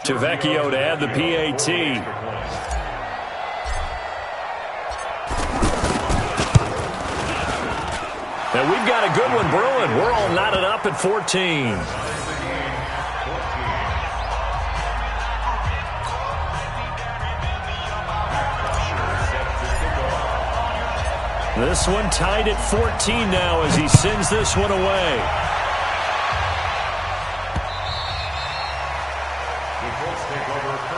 to Vecchio to add the PAT. And we've got a good one brewing. We're all knotted up at 14. This one tied at 14 now as he sends this one away.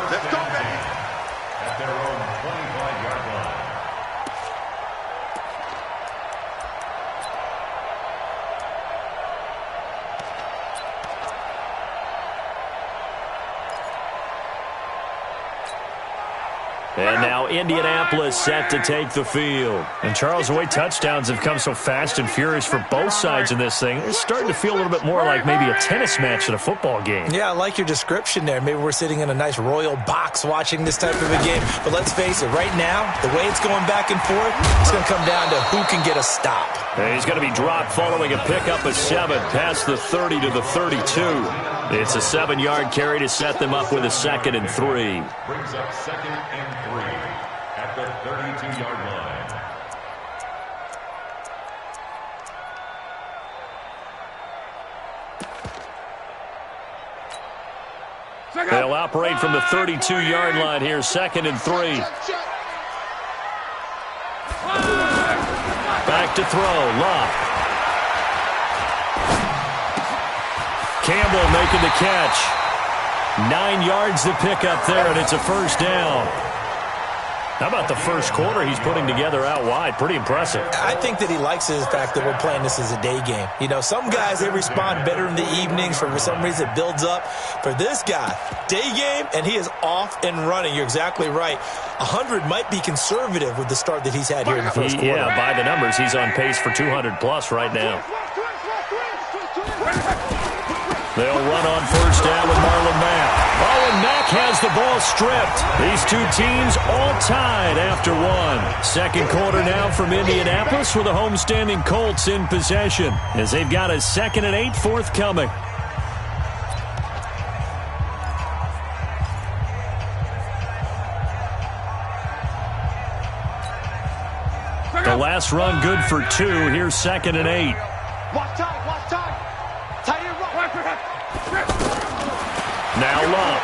Let's go, baby. At their own 25-yard line. And now Indianapolis set to take the field. And Charles, the way touchdowns have come so fast and furious for both sides in this thing, it's starting to feel a little bit more like maybe a tennis match at a football game. Yeah, I like your description there. Maybe we're sitting in a nice royal box watching this type of a game. But let's face it, right now, the way it's going back and forth, it's going to come down to who can get a stop. And he's going to be dropped following a pickup of 7 past the 30 to the 32. It's a 7-yard carry to set them up with a 2nd and 3. Brings up 2nd and 3 at the 32-yard line. They'll operate from the 32-yard line here, 2nd and 3. Back to throw, Locke. Campbell making the catch. 9 yards to pick up there, and it's a first down. How about the first quarter he's putting together out wide? Pretty impressive. I think that he likes the fact that we're playing this as a day game. You know, some guys, they respond better in the evenings. For some reason, it builds up. For this guy, day game, and he is off and running. You're exactly right. 100 might be conservative with the start that he's had here in the first quarter. Yeah, by the numbers, he's on pace for 200-plus right now. They'll run on first down with Marlon Mack. Oh, and Mack has the ball stripped. These two teams all tied after one. Second quarter now from Indianapolis with the homestanding Colts in possession as they've got a 2nd and 8 forthcoming. The last run good for 2. Here's 2nd and 8. Watch time, watch time. Tight end run. Now Love.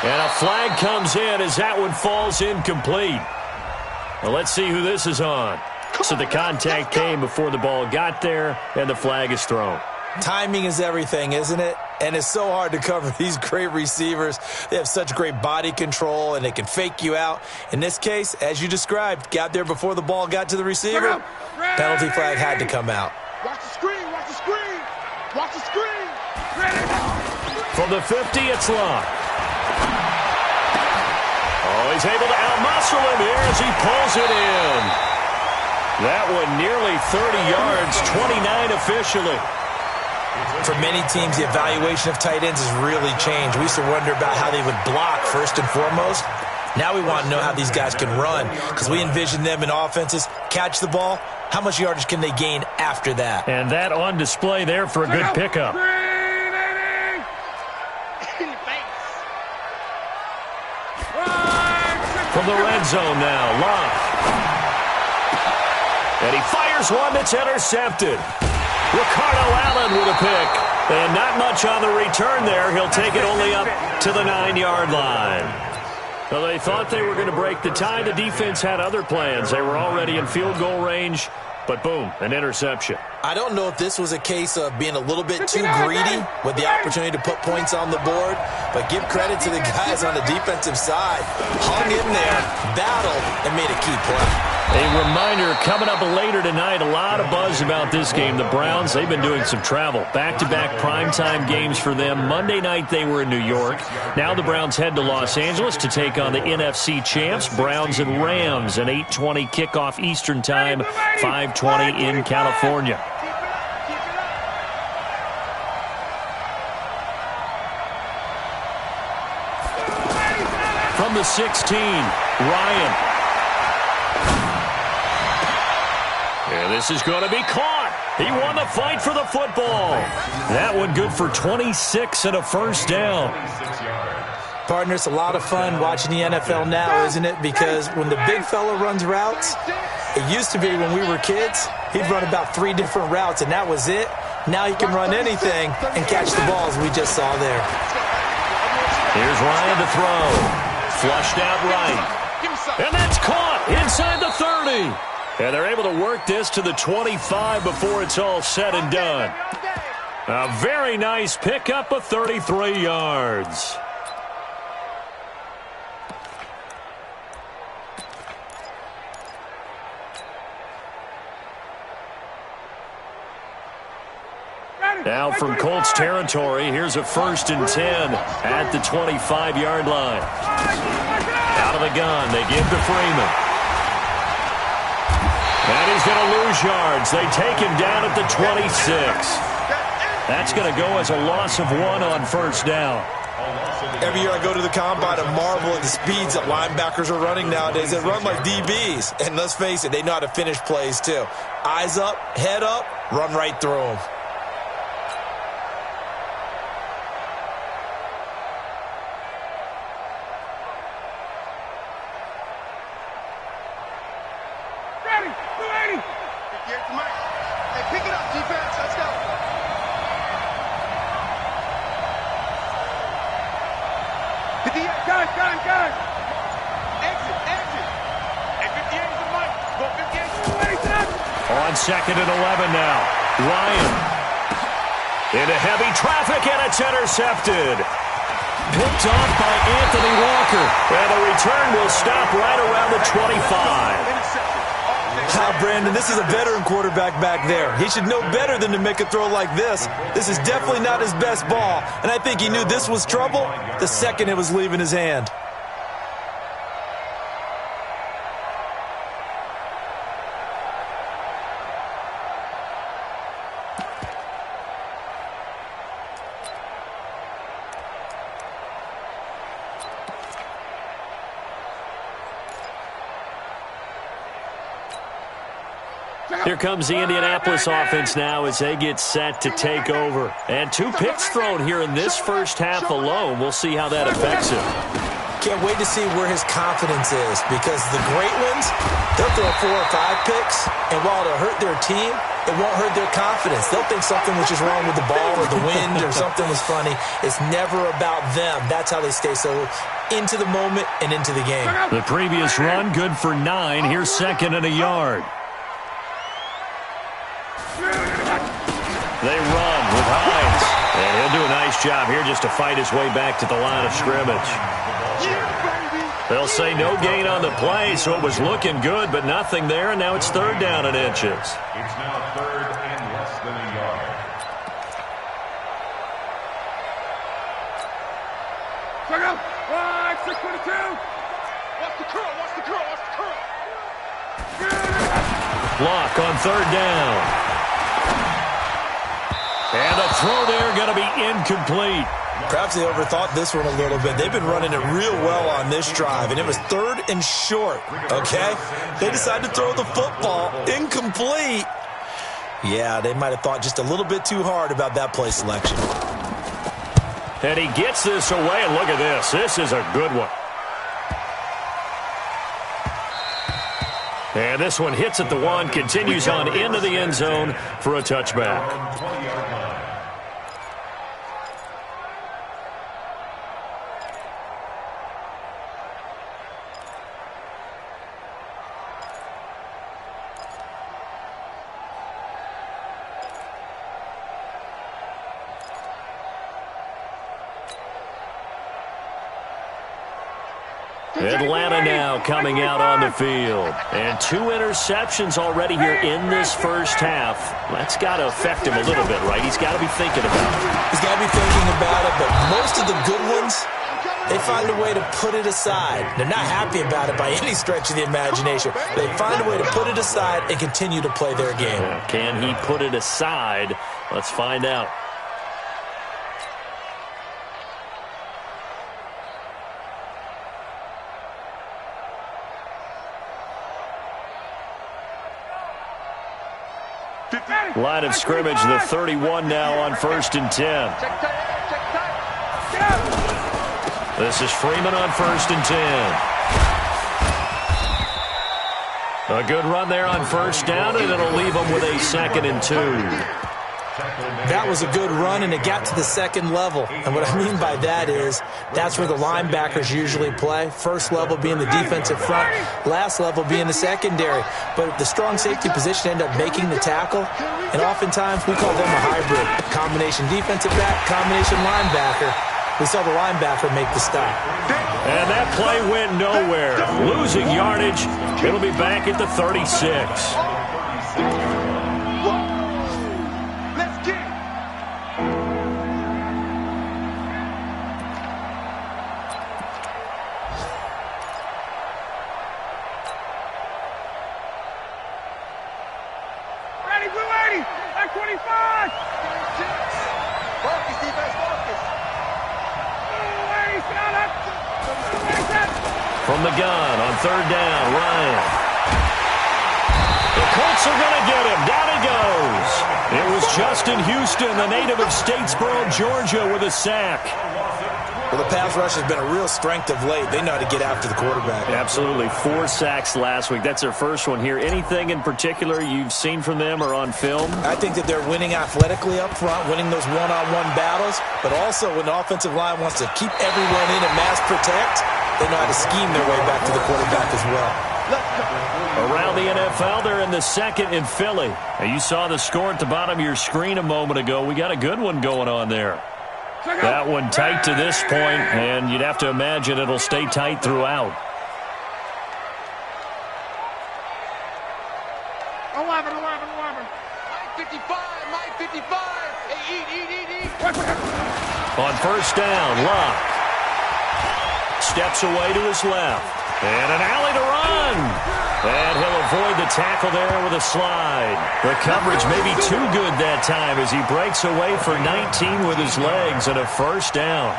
And a flag comes in as that one falls incomplete. Well, let's see who this is on. So the contact came before the ball got there, and the flag is thrown. Timing is everything, isn't it? And it's so hard to cover these great receivers. They have such great body control, and they can fake you out. In this case, as you described, got there before the ball got to the receiver. Penalty flag had to come out. Watch the screen, watch the screen. Watch the screen. From the 50, it's Locke. Oh, he's able to out-muscle him here as he pulls it in. That one nearly 30 yards, 29 officially. For many teams, the evaluation of tight ends has really changed. We used to wonder about how they would block first and foremost. Now we want to know how these guys can run because we envision them in offenses, catch the ball. How much yardage can they gain after that? And that on display there for a good pickup. From the red zone now, Locke. And he fires one that's intercepted. Ricardo Allen with a pick. And not much on the return there. He'll take it only up to the 9-yard line. Well, they thought they were going to break the tie. The defense had other plans. They were already in field goal range. But boom, an interception. I don't know if this was a case of being a little bit too greedy with the opportunity to put points on the board, but give credit to the guys on the defensive side. Hung in there, battled, and made a key play. A reminder, coming up later tonight, a lot of buzz about this game. The Browns, they've been doing some travel. Back-to-back primetime games for them. Monday night they were in New York. Now the Browns head to Los Angeles to take on the NFC champs, Browns and Rams. An 8:20 kickoff Eastern time, 5:20 in California. From the 16, Ryan. And this is going to be caught. He won the fight for the football. That one good for 26 and a first down. Partner, it's a lot of fun watching the NFL now, isn't it? Because when the big fella runs routes, it used to be when we were kids, he'd run about 3 different routes, and that was it. Now he can run anything and catch the balls we just saw there. Here's Ryan to throw. Flushed out right. And that's caught inside the 30. And they're able to work this to the 25 before it's all said and done. A very nice pickup of 33 yards. Now from Colts territory, here's a 1st and 10 at the 25-yard line. Out of the gun, they give to Freeman. And he's going to lose yards. They take him down at the 26. That's going to go as a loss of 1 on 1st down. Every year I go to the combine and marvel at the speeds that linebackers are running nowadays. They run like DBs. And let's face it, they know how to finish plays too. Eyes up, head up, run right through them. On 2nd and 11 now. Ryan. Into heavy traffic, and it's intercepted. Picked off by Anthony Walker. And the return will stop right around the 25. Brandon, this is a veteran quarterback back there. He should know better than to make a throw like this. This is definitely not his best ball, and I think he knew this was trouble the second it was leaving his hand. Here comes the Indianapolis offense now as they get set to take over. And 2 picks thrown here in this first half alone. We'll see how that affects him. Can't wait to see where his confidence is, because the great ones, they'll throw 4 or 5 picks, and while it'll hurt their team, it won't hurt their confidence. They'll think something was just wrong with the ball or the wind or something was funny. It's never about them. That's how they stay so into the moment and into the game. The previous run, good for 9. Here's 2nd and a yard. They run with Hines. And he'll do a nice job here just to fight his way back to the line of scrimmage. They'll say no gain on the play, so it was looking good, but nothing there, and now it's 3rd down and inches. It's now 3rd and less than a yard. Check out. 622. Watch the curl, watch the curl, watch the curl. Block on 3rd down. And the throw there going to be incomplete. Perhaps they overthought this one a little bit. They've been running it real well on this drive, and it was 3rd and short, okay? They decided to throw the football incomplete. Yeah, they might have thought just a little bit too hard about that play selection. And he gets this away, and look at this. This is a good one. And this one hits at the 1, continues on into the end zone for a touchback. Atlanta now coming out on the field. And 2 interceptions already here in this first half. That's got to affect him a little bit, right? He's got to be thinking about it. He's got to be thinking about it, but most of the good ones, they find a way to put it aside. They're not happy about it by any stretch of the imagination. They find a way to put it aside and continue to play their game. Can he put it aside? Let's find out. Line of scrimmage, the 31 now on 1st and 10. This is Freeman on 1st and 10. A good run there on 1st down, and it'll leave them with a 2nd and 2. That was a good run, and it got to the 2nd level. And what I mean by that is that's where the linebackers usually play. First level being the defensive front, last level being the secondary. But the strong safety position ended up making the tackle, and oftentimes we call them a hybrid. Combination defensive back, combination linebacker. We saw the linebacker make the stop. And that play went nowhere. Losing yardage. It'll be back at the 36. From the gun on 3rd down, Ryan. The Colts are going to get him. Down he goes. It was Justin Houston, the native of Statesboro, Georgia, with a sack. Well, the pass rush has been a real strength of late. They know how to get after the quarterback. Absolutely. 4 sacks last week. That's their first one here. Anything in particular you've seen from them or on film? I think that they're winning athletically up front, winning those one-on-one battles, but also when the offensive line wants to keep everyone in and mass protect, they know how to scheme their way back to the quarterback as well. Around the NFL, they're in the 2nd in Philly. Now, you saw the score at the bottom of your screen a moment ago. We got a good one going on there. That one tight to this point, and you'd have to imagine it'll stay tight throughout. 11. 55. Eat. On 1st down, Luck steps away to his left. And an alley to run. And he'll avoid the tackle there with a slide. The coverage may be too good that time as he breaks away for 19 with his legs and a 1st down.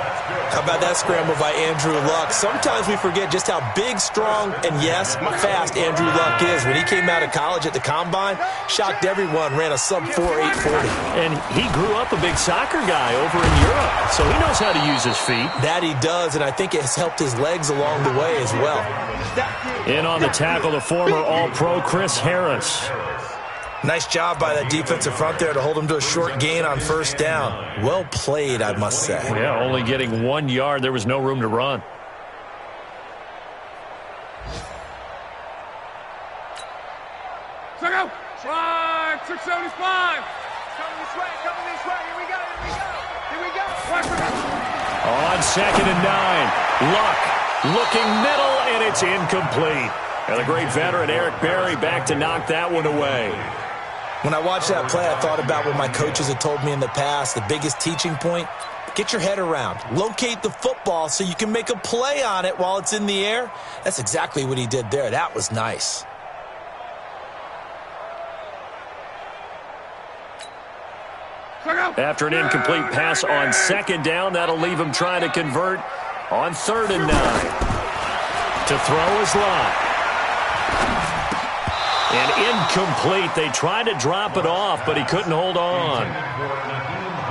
How about that scramble by Andrew Luck? Sometimes we forget just how big, strong, and yes, fast Andrew Luck is. When he came out of college at the Combine, shocked everyone, ran a sub-4 840. And he grew up a big soccer guy over in Europe, so he knows how to use his feet. That he does, and I think it has helped his legs along the way as well. In on the tackle, the former All-Pro Chris Harris. Nice job by that defensive front there to hold him to a short gain on 1st down. Well played, I must say. Yeah, only getting 1 yard. There was no room to run. Check out. 675. Coming this way. Here we go. On 2nd and 9, Luck looking middle, and it's incomplete. And the great veteran Eric Berry back to knock that one away. When I watched that play, I thought about what my coaches had told me in the past. The biggest teaching point, get your head around. Locate the football so you can make a play on it while it's in the air. That's exactly what he did there. That was nice. After an incomplete pass on 2nd down, that'll leave him trying to convert on 3rd and 9. To throw is Lott. And incomplete. They tried to drop it off, but he couldn't hold on.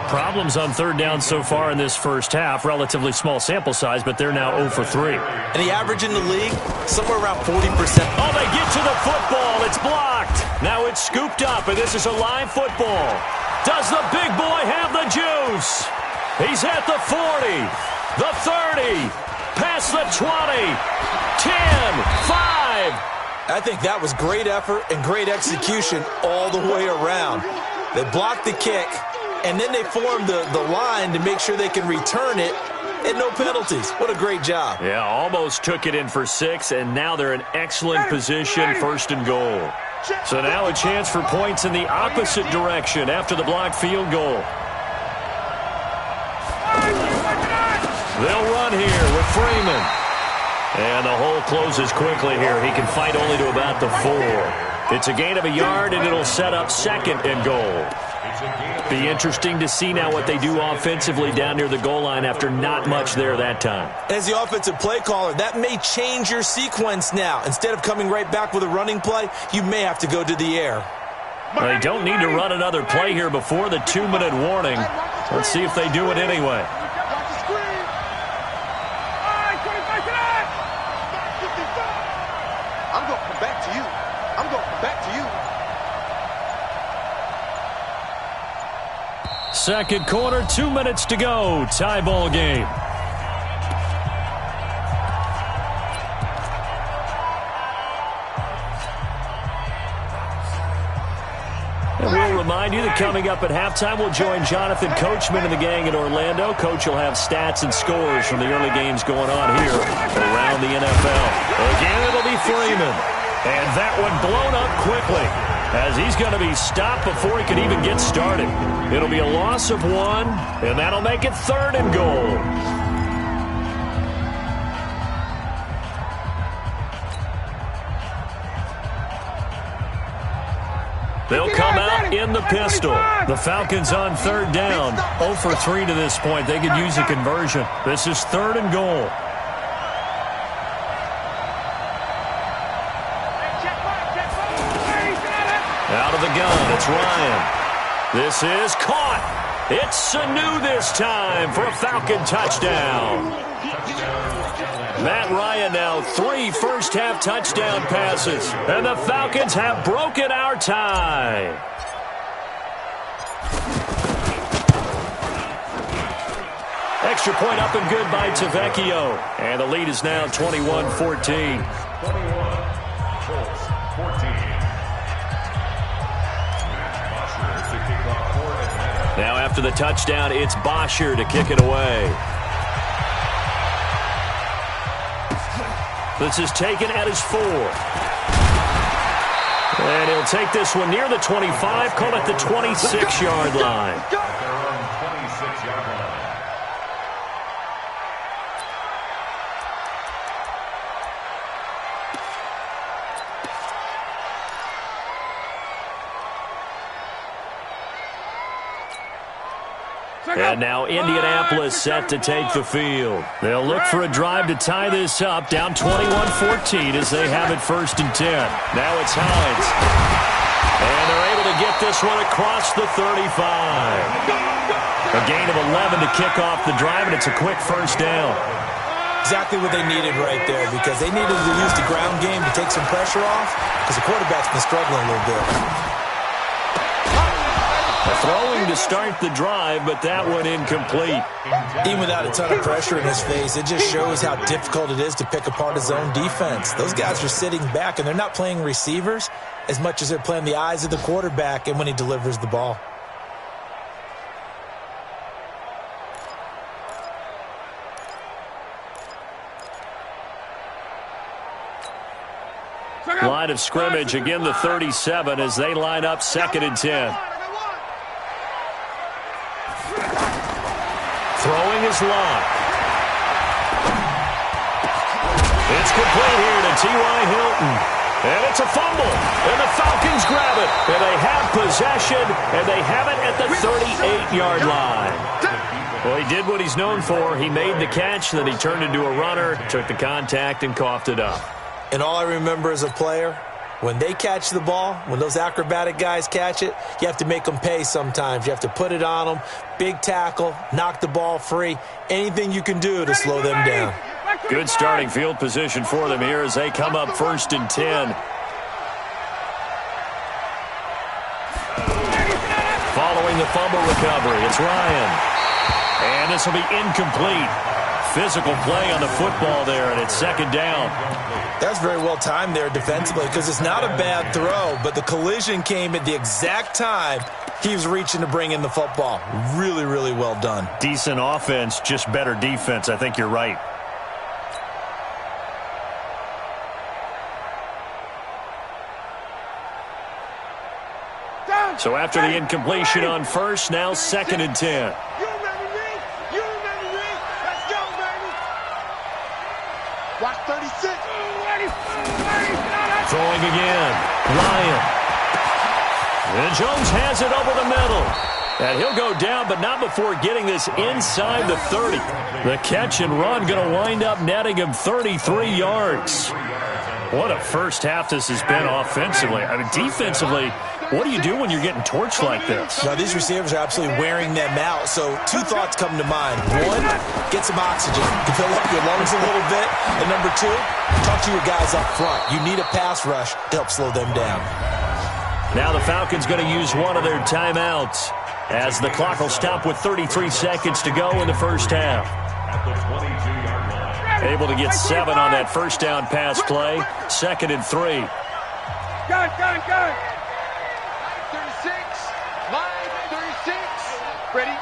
Problems on 3rd down so far in this first half. Relatively small sample size, but they're now 0 for 3. And the average in the league, somewhere around 40%. Oh, they get to the football. It's blocked. Now it's scooped up, and this is a live football. Does the big boy have the juice? He's at the 40, the 30, past the 20, 10, 5. I think that was great effort and great execution all the way around. They blocked the kick, and then they formed the line to make sure they can return it and no penalties. What a great job. Yeah, almost took it in for 6, and now they're in excellent position, 1st and goal. So now a chance for points in the opposite direction after the blocked field goal. They'll run here with Freeman. And the hole closes quickly here. He can fight only to about the 4. It's a gain of a yard, and it'll set up 2nd and goal. Be interesting to see now what they do offensively down near the goal line after not much there that time. As the offensive play caller, that may change your sequence now. Instead of coming right back with a running play, you may have to go to the air. They don't need to run another play here before the 2-minute warning. Let's see if they do it anyway. I'm going to come back to you. I'm going to come back to you. Second quarter, 2 minutes to go. Tie ball game. And we'll remind you that coming up at halftime, we'll join Jonathan Coachman and the gang in Orlando. Coach will have stats and scores from the early games going on here around the NFL. Again, it'll be Freeman. And that one blown up quickly as he's going to be stopped before he can even get started. It'll be a loss of 1, and that'll make it 3rd and goal. They'll come out in the pistol. The Falcons on 3rd down. 0 for 3 to this point. They could use a conversion. This is 3rd and goal. Out of the gun, it's Ryan. This is caught. It's Sanu this time for a Falcon touchdown. Matt Ryan now 3 first-half touchdown passes. And the Falcons have broken our tie. Extra point up and good by Tavecchio. And the lead is now 21-14. 14. Now after the touchdown, it's Bosher to kick it away. This is taken at his 4. And he'll take this one near the 25, call it the 26-yard line. Their own 26-yard line. And now Indianapolis set to take the field. They'll look for a drive to tie this up, down 21-14 as they have it 1st and 10. Now it's Hines. And they're able to get this one across the 35. A gain of 11 to kick off the drive, and it's a quick 1st down. Exactly what they needed right there, because they needed to use the ground game to take some pressure off, because the quarterback's been struggling a little bit. Throwing to start the drive, but that one incomplete. Even without a ton of pressure in his face, it just shows how difficult it is to pick apart his own defense. Those guys are sitting back, and they're not playing receivers as much as they're playing the eyes of the quarterback and when he delivers the ball. Line of scrimmage, again the 37 as they line up 2nd and 10. Throwing is Locke. It's complete here to T.Y. Hilton. And it's a fumble. And the Falcons grab it. And they have possession. And they have it at the 38-yard line. Well, he did what he's known for. He made the catch, then he turned into a runner, took the contact, and coughed it up. And all I remember as a player, when they catch the ball, when those acrobatic guys catch it, you have to make them pay sometimes. You have to put it on them, big tackle, knock the ball free, anything you can do to slow them down. Good starting field position for them here as they come up 1st and 10. Following the fumble recovery, it's Ryan. And this will be incomplete. Physical play on the football there, and it's 2nd down. That's very well timed there defensively, because it's not a bad throw, but the collision came at the exact time he was reaching to bring in the football. Really, really well done. Decent offense, just better defense. I think you're right. So after the incompletion on 1st, now 2nd and 10. Watch 36. Throwing again. Ryan. And Jones has it over the middle. And he'll go down, but not before getting this inside the 30. The catch and run going to wind up netting him 33 yards. What a first half this has been offensively. I mean, defensively, What do you do when you're getting torched like this? Now, these receivers are absolutely wearing them out. So 2 thoughts come to mind. 1, get some oxygen to fill up your lungs a little bit. And number 2, talk to your guys up front. You need a pass rush to help slow them down. Now the Falcons going to use one of their timeouts as the clock will stop with 33 seconds to go in the first half. At the 22-yard line. Able to get 7 on that first down pass play. 2nd and 3. Gun. 36. Line 36. Ready?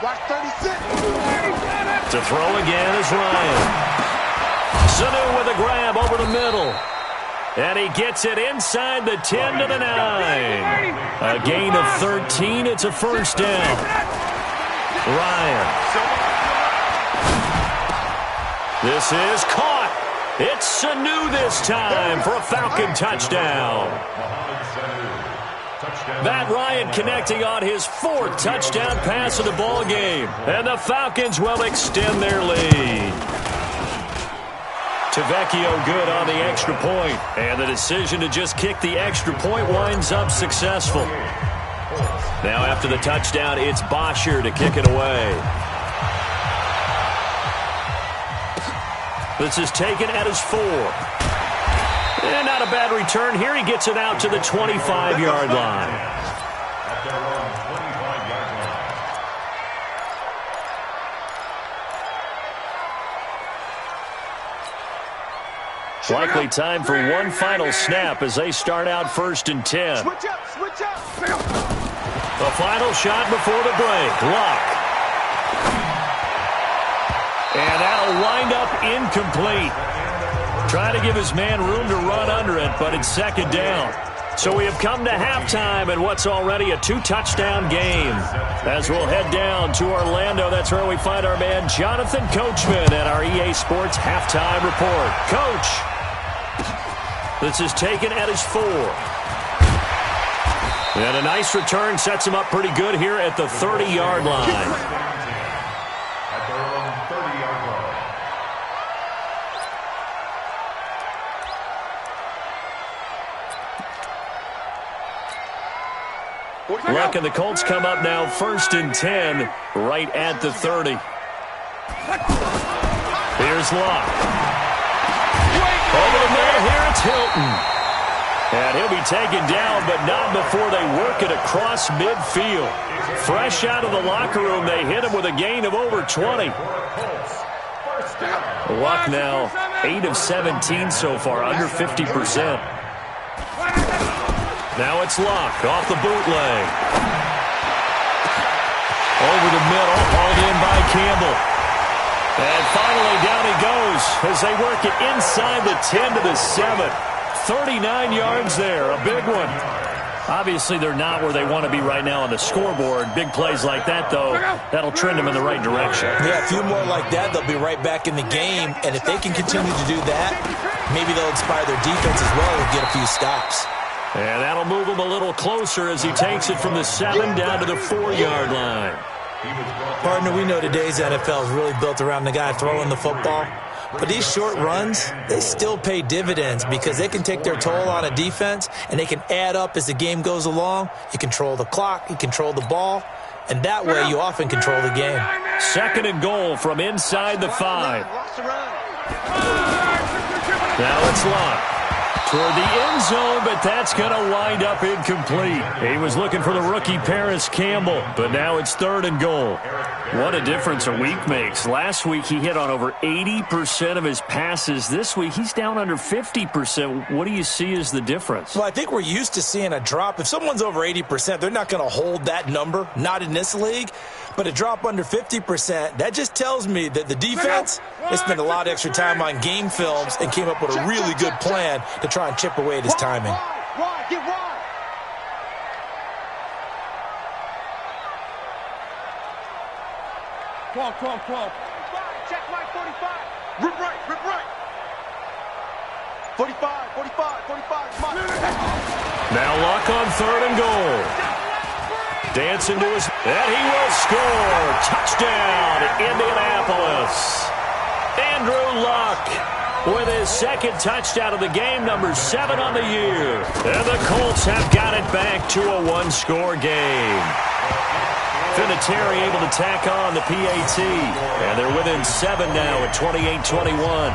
Watch 36. To throw again is Ryan. Sanu with a grab over the middle. And he gets it inside the 10 to the 9. A gain of 13. It's a first down. Ryan. This is caught. It's Sanu this time for a Falcon touchdown. Matt Ryan connecting on his 4th touchdown pass of the ball game. And the Falcons will extend their lead. Vecchio good on the extra point. And the decision to just kick the extra point winds up successful. Now after the touchdown, it's Bosher to kick it away. This is taken at his 4. And not a bad return here. He gets it out to the 25-yard line. At their own 25-yard line. Likely time for one final snap as they start out 1st and 10. Switch up. The final shot before the break. Luck. And that'll wind up incomplete. Trying to give his man room to run under it, but it's 2nd down. So we have come to halftime in what's already a 2-touchdown game. As we'll head down to Orlando, that's where we find our man Jonathan Coachman at our EA Sports Halftime Report. Coach. This is taken at his 4. And a nice return sets him up pretty good here at the 30-yard line. At their own 30-yard line. Luck and the Colts come up now 1st and 10 right at the 30. Here's Luck. Over the middle here, it's Hilton. And he'll be taken down, but not before they work it across midfield. Fresh out of the locker room, they hit him with a gain of over 20. Luck now 8 of 17 so far, under 50%. Now it's Luck off the bootleg. Over the middle, hauled in by Campbell. And finally down he goes as they work it inside the 10 to the 7. 39 yards there, a big one. Obviously, they're not where they want to be right now on the scoreboard. Big plays like that, though, that'll trend them in the right direction. Yeah, a few more like that, they'll be right back in the game. And if they can continue to do that, maybe they'll inspire their defense as well and get a few stops. And that'll move him a little closer as he takes it from the 7 down to the 4-yard line. Partner, we know today's NFL is really built around the guy throwing the football. But these short runs, they still pay dividends because they can take their toll on a defense and they can add up as the game goes along. You control the clock, you control the ball, and that way you often control the game. 2nd and goal from inside the 5. Now it's Luck. Toward the end zone, but that's going to wind up incomplete. He was looking for the rookie Paris Campbell, but now it's 3rd and goal. What a difference a week makes. Last week he hit on over 80% of his passes. This week he's down under 50%. What do you see as the difference? Well, I think we're used to seeing a drop. If someone's over 80%, they're not going to hold that number, not in this league. But a drop under 50%, that just tells me that the defense, they spent a lot of extra time on game films and came up with a really good plan to try and chip away at his timing. Get wide. Come on. Check right, 45. Rip right. 45. Now Luck on 3rd and goal. Dancing to his, and he will score. Touchdown, Indianapolis. Andrew Luck with his second touchdown of the game, number 7 on the year. And the Colts have got it back to a one-score game. Vinatieri able to tack on the PAT. And they're within 7 now at 28-21.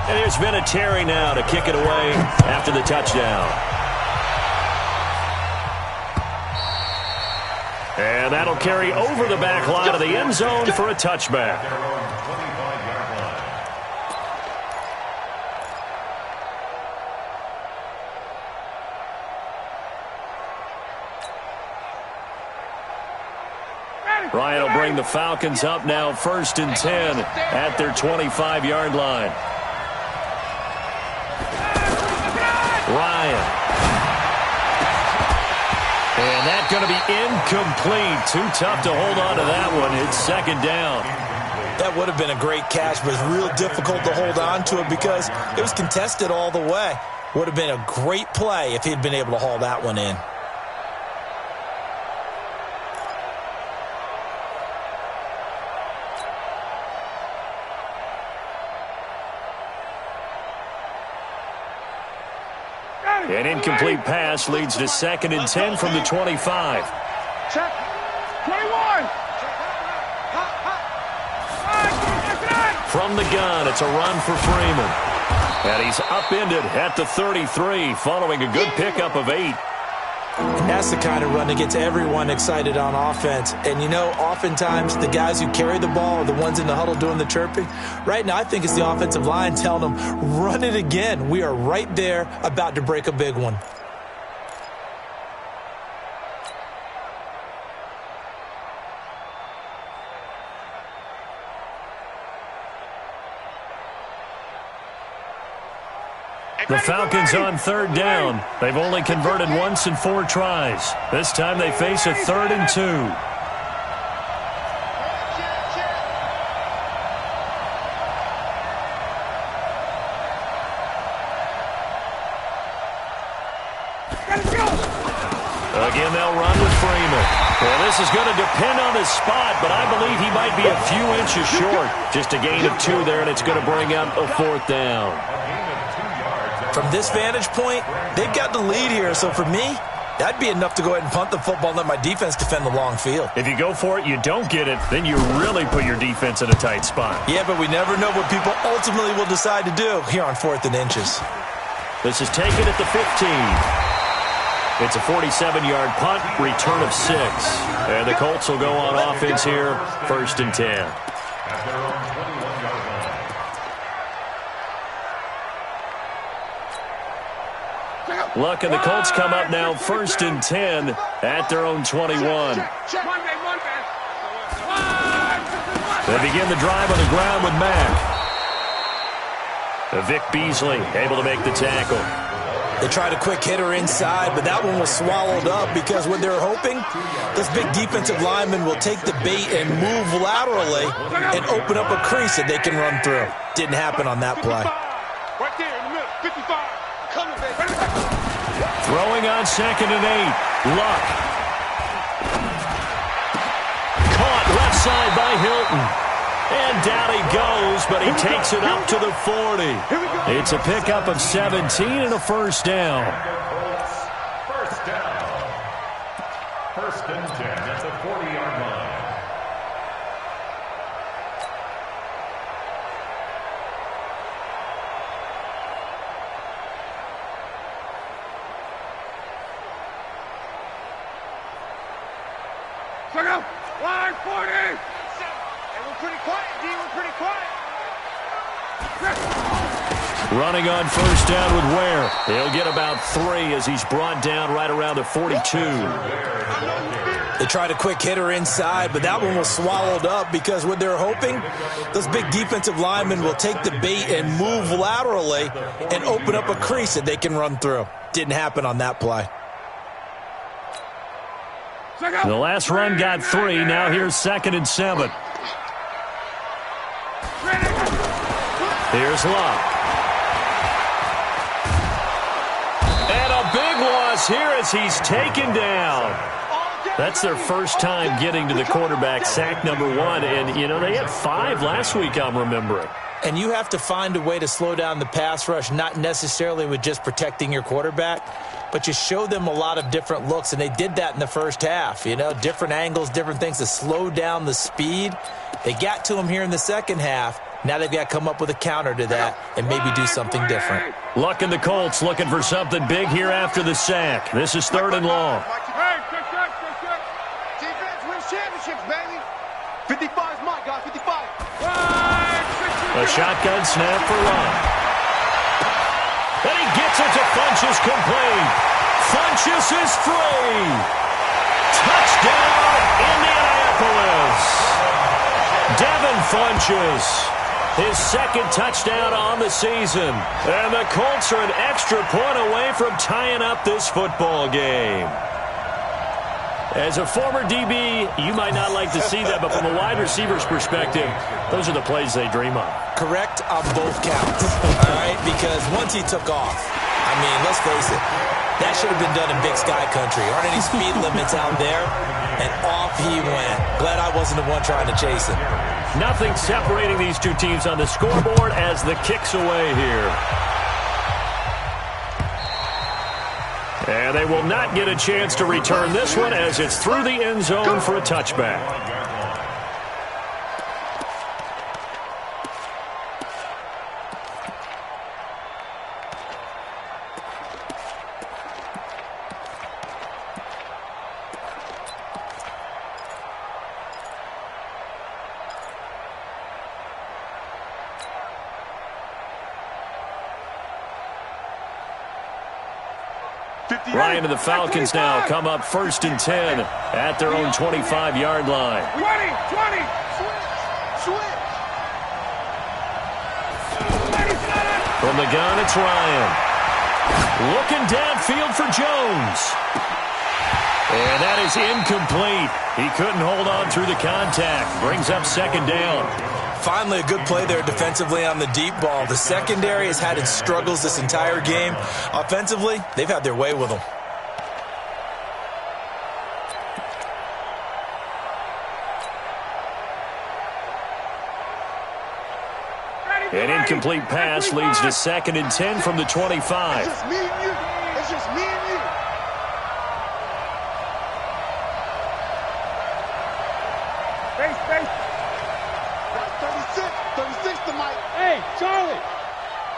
And here's Vinatieri now to kick it away after the touchdown. And that'll carry over the back line of the end zone for a touchback. Ryan will bring the Falcons up now 1st and 10 at their 25-yard line. Ryan. And that's going to be incomplete. Too tough to hold on to that one. It's 2nd down. That would have been a great catch, but it's real difficult to hold on to it because it was contested all the way. Would have been a great play if he'd been able to haul that one in. An incomplete pass leads to 2nd and 10 from the 25. Check. 21. From the gun, it's a run for Freeman. And he's upended at the 33 following a good pickup of 8. And that's the kind of run that gets everyone excited on offense. And, you know, oftentimes the guys who carry the ball are the ones in the huddle doing the chirping. Right now, I think it's the offensive line telling them, run it again. We are right there about to break a big one. The Falcons on 3rd down. They've only converted once in 4 tries. This time they face a 3rd and 2. Again, they'll run with Freeman. Well, this is going to depend on his spot, but I believe he might be a few inches short. Just a gain of 2 there, and it's going to bring up a 4th down. From this vantage point, they've got the lead here. So for me, that'd be enough to go ahead and punt the football and let my defense defend the long field. If you go for it, you don't get it, then you really put your defense in a tight spot. Yeah, but we never know what people ultimately will decide to do here on 4th and inches. This is taken at the 15. It's a 47-yard punt, return of 6. And the Colts will go on offense here, 1st and 10. Luck and the Colts come up now 1st and 10 at their own 21. They begin the drive on the ground with Mack. Vic Beasley able to make the tackle. They tried a quick hitter inside, but that one was swallowed up because what they're hoping, this big defensive lineman will take the bait and move laterally and open up a crease that they can run through. Didn't happen on that play. Right there in the middle. 55. Coming, baby. Throwing on 2nd and 8. Luck. Caught left side by Hilton. And down he goes, but he takes it up to the 40. It's a pickup of 17 and a 1st down. 1st down. 1st and 10 at the 40-yard line. Line 40. And we're pretty quiet, D. We're pretty quiet. Running on 1st down with Ware. He'll get about 3 as he's brought down right around the 42. They tried a quick hitter inside, but that one was swallowed up because what they're hoping, this big defensive lineman will take the bait and move laterally and open up a crease that they can run through. Didn't happen on that play. The last run got 3. Now here's 2nd and 7. Here's Luck. And a big loss here as he's taken down. That's their first time getting to the quarterback, sack number 1. And, you know, they had 5 last week, I'm remembering. And you have to find a way to slow down the pass rush, not necessarily with just protecting your quarterback, but you show them a lot of different looks, and they did that in the first half. You know, different angles, different things to slow down the speed. They got to him here in the second half. Now they've got to come up with a counter to that and maybe do something different. Luck and the Colts looking for something big here after the sack. This is 3rd and long. Defense wins championships, baby. 55's mine, guys. 55. A shotgun snap for Lund. And he gets it to Funchess complete. Funchess is free. Touchdown, Indianapolis. Devin Funchess, his 2nd touchdown on the season. And the Colts are an extra point away from tying up this football game. As a former DB, you might not like to see that, but from a wide receiver's perspective, those are the plays they dream of. Correct on both counts, all right? Because once he took off, I mean, let's face it, that should have been done in Big Sky Country. Aren't any speed limits out there? And off he went. Glad I wasn't the one trying to chase him. Nothing separating these two teams on the scoreboard as the kick's away here. And they will not get a chance to return this one as it's through the end zone for a touchback. Ryan and the Falcons now come up 1st and 10 at their own 25-yard line. 20. Switch. From the gun, it's Ryan. Looking downfield for Jones. And that is incomplete. He couldn't hold on through the contact. Brings up 2nd down. Finally, a good play there defensively on the deep ball. The secondary has had its struggles this entire game. Offensively, they've had their way with them. An incomplete pass leads to 2nd and 10 from the 25. It's just me and you. It's just me and you. Face. 36 to Mike. Hey, Charlie.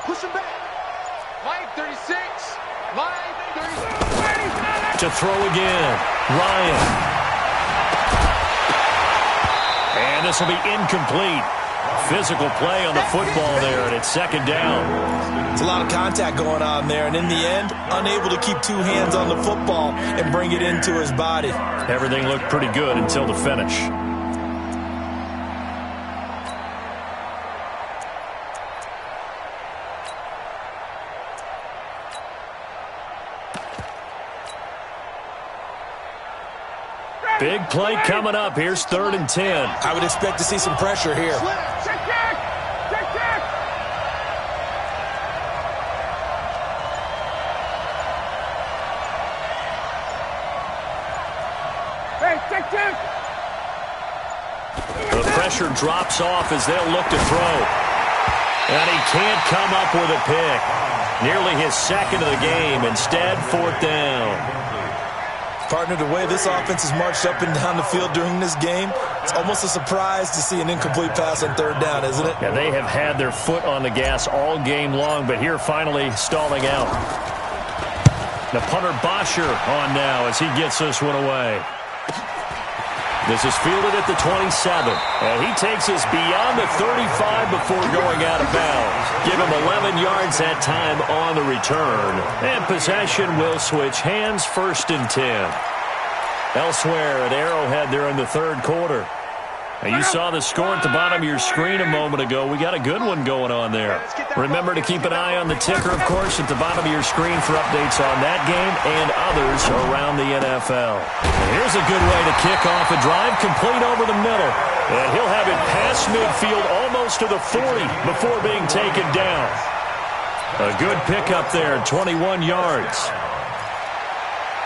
Push him back. Mike, 36. Mike, 36. To throw again. Ryan. And this will be incomplete. Physical play on the football there, and it's 2nd down. It's a lot of contact going on there, and in the end, unable to keep 2 hands on the football and bring it into his body. Everything looked pretty good until the finish. Big play coming up. Here's 3rd and 10. I would expect to see some pressure here. Check. Hey, check. The pressure drops off as they'll look to throw. And he can't come up with a pick. Nearly his 2nd of the game. Instead, 4th down. Partner, the way this offense has marched up and down the field during this game, it's almost a surprise to see an incomplete pass on 3rd down, isn't it? Yeah, they have had their foot on the gas all game long, but here finally stalling out. The punter Bosher on now as he gets this one away. This is fielded at the 27. And he takes us beyond the 35 before going out of bounds. Give him 11 yards that time on the return. And possession will switch hands, 1st and 10. Elsewhere at Arrowhead there in the 3rd quarter. Now you saw the score at the bottom of your screen a moment ago. We got a good one going on there. Remember to keep an eye on the ticker, of course, at the bottom of your screen for updates on that game and others around the NFL. And here's a good way to kick off a drive, complete over the middle. And he'll have it past midfield almost to the 40 before being taken down. A good pickup there, 21 yards.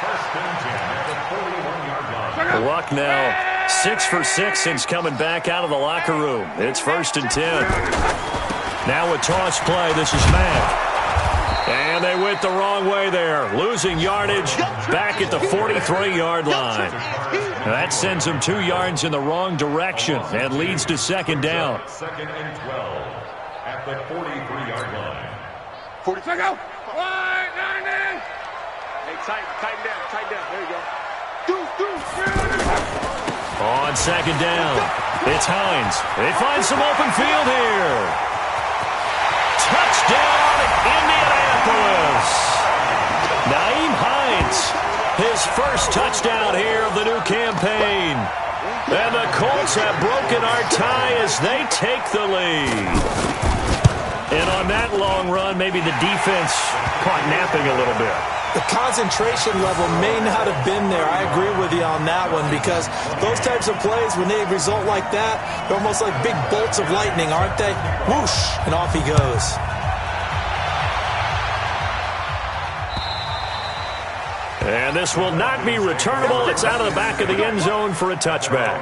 First and 10 at the 41-yard line. Luck now 6 for 6 since coming back out of the locker room. It's 1st and 10. Now a toss play. This is Mack. And they went the wrong way there. Losing yardage back at the 43-yard line. That sends them 2 yards in the wrong direction and leads to second down. Second and 12 at the 43-yard line. 40. Go. Wide, 90. Hey, tighten down. There you go. On second down, it's Hines. They find some open field here. Touchdown, Indianapolis. Nyheim Hines, his first touchdown here of the new campaign. And the Colts have broken our tie as they take the lead. And on that long run, maybe the defense caught napping a little bit. The concentration level may not have been there. I agree with you on that one because those types of plays, when they result like that, they're almost like big bolts of lightning, aren't they? Whoosh, and off he goes. And this will not be returnable. It's out of the back of the end zone for a touchback.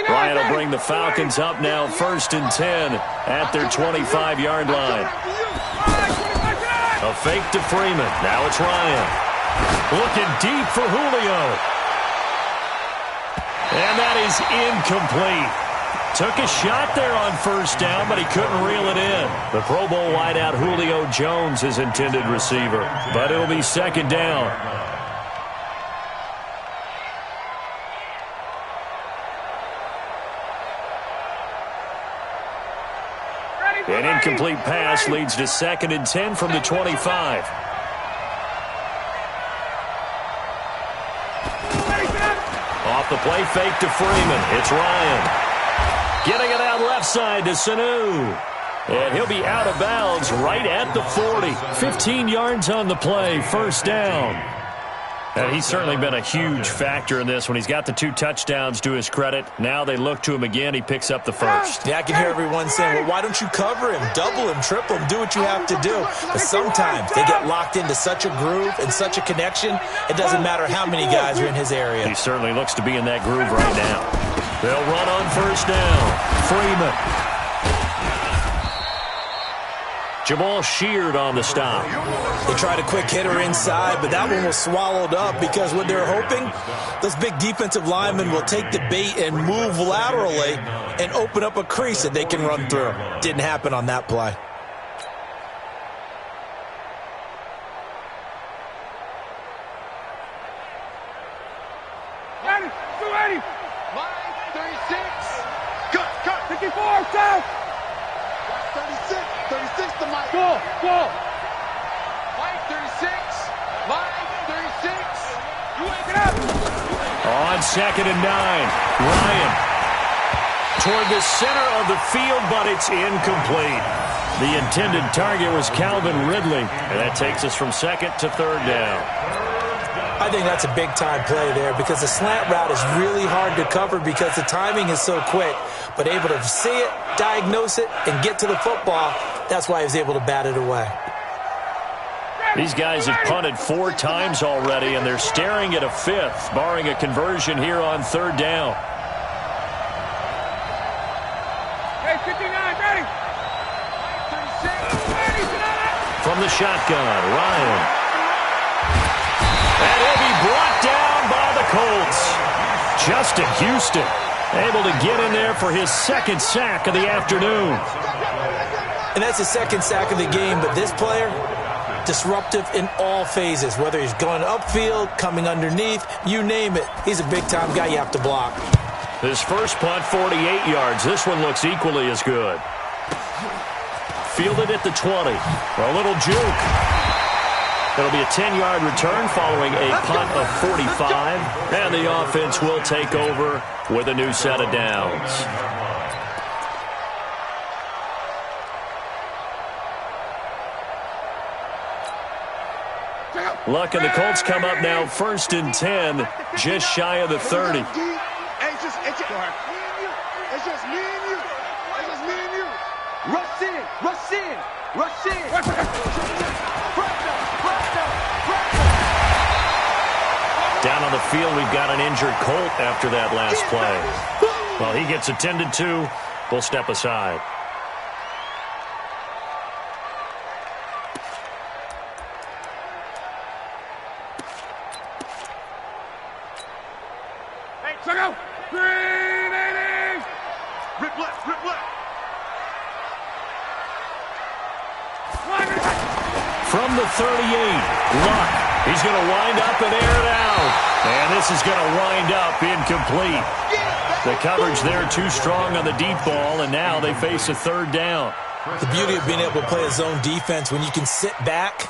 Ryan will bring the Falcons up now, 1st and 10 at their 25-yard line. A fake to Freeman. Now it's Ryan. Looking deep for Julio. And that is incomplete. Took a shot there on 1st down, but he couldn't reel it in. The Pro Bowl wideout Julio Jones, his intended receiver. But it'll be 2nd down. An incomplete pass leads to 2nd and 10 from the 25. Off the play fake to Freeman. It's Ryan. Getting it out left side to Sanu. And he'll be out of bounds right at the 40. 15 yards on the play. 1st down. And he's certainly been a huge factor in this when he's got the 2 touchdowns to his credit. Now they look to him again. He picks up the 1st. Yeah, I can hear everyone saying, well, why don't you cover him, double him, triple him, do what you have to do. But sometimes they get locked into such a groove and such a connection, it doesn't matter how many guys are in his area. He certainly looks to be in that groove right now. They'll run on 1st down. Freeman. Jamal Sheard on the stop. They tried a quick hitter inside, but that one was swallowed up because what they're hoping, those big defensive linemen will take the bait and move laterally and open up a crease that they can run through. Didn't happen on that play. Line 36. Cut. 54, south. 36 to Mike. Go. Mike 36. Line 36. You wake it up. On 2nd and 9. Ryan toward the center of the field, but it's incomplete. The intended target was Calvin Ridley, and that takes us from 2nd to 3rd down. I think that's a big-time play there because the slant route is really hard to cover because the timing is so quick. But able to see it, diagnose it, and get to the football, that's why he was able to bat it away. These guys have punted 4 times already, and they're staring at a 5th, barring a conversion here on 3rd down. Hey, 59, ready. From the shotgun, Ryan. And he'll be brought down by the Colts. Justin Houston able to get in there for his 2nd sack of the afternoon. And that's the 2nd sack of the game, but this player, disruptive in all phases, whether he's going upfield, coming underneath, you name it. He's a big-time guy you have to block. His first punt, 48 yards. This one looks equally as good. Fielded at the 20. A little juke. It'll be a 10-yard return following a punt of 45. And the offense will take over with a new set of downs. Luck and the Colts come up now 1st and 10, just shy of the 30. It's just me and you. It's just me and you. Rush in. Rush in. Rush in. Down on the field, we've got an injured Colt after that last play. Well, he gets attended to. We'll step aside. Hey, check out. 380. Rip left. Rip left. From the 38, Luck. He's going to wind up and air it out. And this is going to wind up incomplete. The coverage there too strong on the deep ball, and now they face a third down. The beauty of being able to play a zone defense, when you can sit back